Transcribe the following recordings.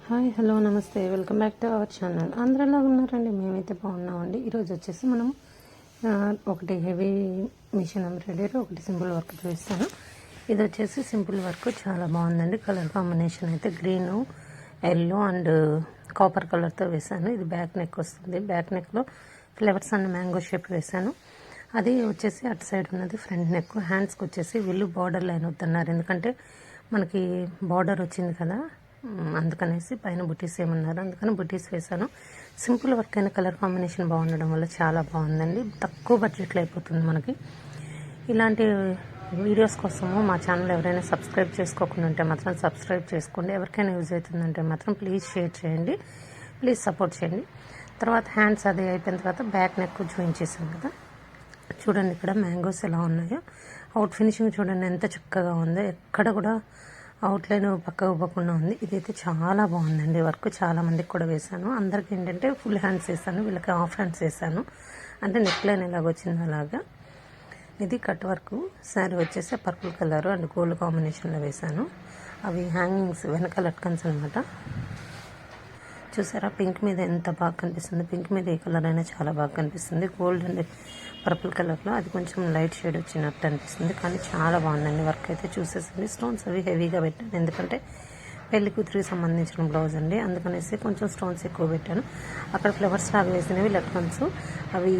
Hi hello నమస్తే welcome back to our channel. అందరూ ఎలా ఉన్నారండి? మేమైతే బాగున్నామండి. ఈరోజు వచ్చేసి మనం ఒకటి హెవీ మిషన్ ఎంబ్రాయిడరీ, ఒకటి సింపుల్ వర్క్ చూపిస్తాను. ఇది వచ్చేసి సింపుల్ వర్క్ చాలా బాగుందండి. కలర్ కాంబినేషన్ అయితే గ్రీన్, ఎల్లో అండ్ కాపర్ కలర్తో వేసాను. ఇది బ్యాక్ నెక్ వస్తుంది. బ్యాక్ నెక్లో ఫ్లవర్స్ అండ్ మ్యాంగో షేప్ వేసాను. అది వచ్చేసి అటు సైడ్ ఉన్నది ఫ్రంట్ నెక్. హ్యాండ్స్కి వచ్చేసి వీళ్ళు బార్డర్ లైన్ వద్దన్నారు, ఎందుకంటే మనకి బార్డర్ వచ్చింది కదా, అందుకనేసి పైన బుటీస్ ఏమన్నారు, అందుకని బుటీస్ వేసాను. సింపుల్ వర్క్ అయిన కలర్ కాంబినేషన్ బాగుండడం వల్ల చాలా బాగుందండి. తక్కువ బడ్జెట్లో అయిపోతుంది మనకి. ఇలాంటి వీడియోస్ కోసము మా ఛానల్ ఎవరైనా సబ్స్క్రైబ్ చేసుకోకుండా ఉంటే మాత్రం సబ్స్క్రైబ్ చేసుకోండి. ఎవరికైనా యూజ్ అవుతుందంటే మాత్రం ప్లీజ్ షేర్ చేయండి, ప్లీజ్ సపోర్ట్ చేయండి. తర్వాత హ్యాండ్స్ అది అయిపోయిన తర్వాత బ్యాక్ నెక్ జాయిన్ చేసాం కదా, చూడండి ఇక్కడ మ్యాంగోస్ ఎలా ఉన్నాయో. అవుట్ ఫినిషింగ్ చూడండి ఎంత చక్కగా ఉందో, ఎక్కడ కూడా అవుట్లైన్ పక్కకు పోకుండా ఉంది. ఇదైతే చాలా బాగుందండి వర్క్. చాలా మందికి కూడా వేశాను. అందరికి ఏంటంటే ఫుల్ హ్యాండ్స్ వేసాను, వీళ్ళకి హాఫ్ హ్యాండ్స్ వేసాను. అంటే నెక్ లైన్ ఎలాగొచ్చింది అలాగా. ఇది కట్ వర్క్. శారీ వచ్చేసి పర్పుల్ కలర్ అండ్ గోల్డ్ కాంబినేషన్లో వేశాను. అవి హ్యాంగింగ్స్ వెనక లట్కన్స్ అనమాట. చూసారా పింక్ మీద ఎంత బాగా కనిపిస్తుంది. పింక్ మీద ఏ కలర్ అయినా చాలా బాగా కనిపిస్తుంది. గోల్డ్ అండ్ పర్పుల్ కలర్లో అది కొంచెం లైట్ షేడ్ వచ్చినట్టు అనిపిస్తుంది, కానీ చాలా బాగుందండి వర్క్ అయితే. చూసేసండి స్టోన్స్ అవి హెవీగా పెట్టాను, ఎందుకంటే పెళ్లి కూతురికి సంబంధించిన బ్లౌజ్ అండి, అందుకనేసి కొంచెం స్టోన్స్ ఎక్కువ పెట్టాను. అక్కడ ఫ్లవర్స్ లాగా వేసినవి లట్కన్స్, అవి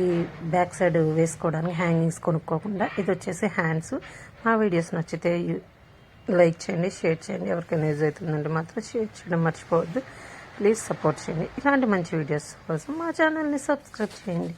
బ్యాక్ సైడ్ వేసుకోవడానికి హ్యాంగింగ్స్ కొనుక్కోకుండా. ఇది వచ్చేసి హ్యాండ్స్. మా వీడియోస్ నచ్చితే లైక్ చేయండి, షేర్ చేయండి. ఎవరికైనా యూజ్ అవుతుందంటే మాత్రం షేర్ చేయడం మర్చిపోవద్దు. ప్లీజ్ సపోర్ట్ చేయండి. ఇలాంటి మంచి వీడియోస్ కోసం మా ఛానల్ని సబ్స్క్రైబ్ చేయండి.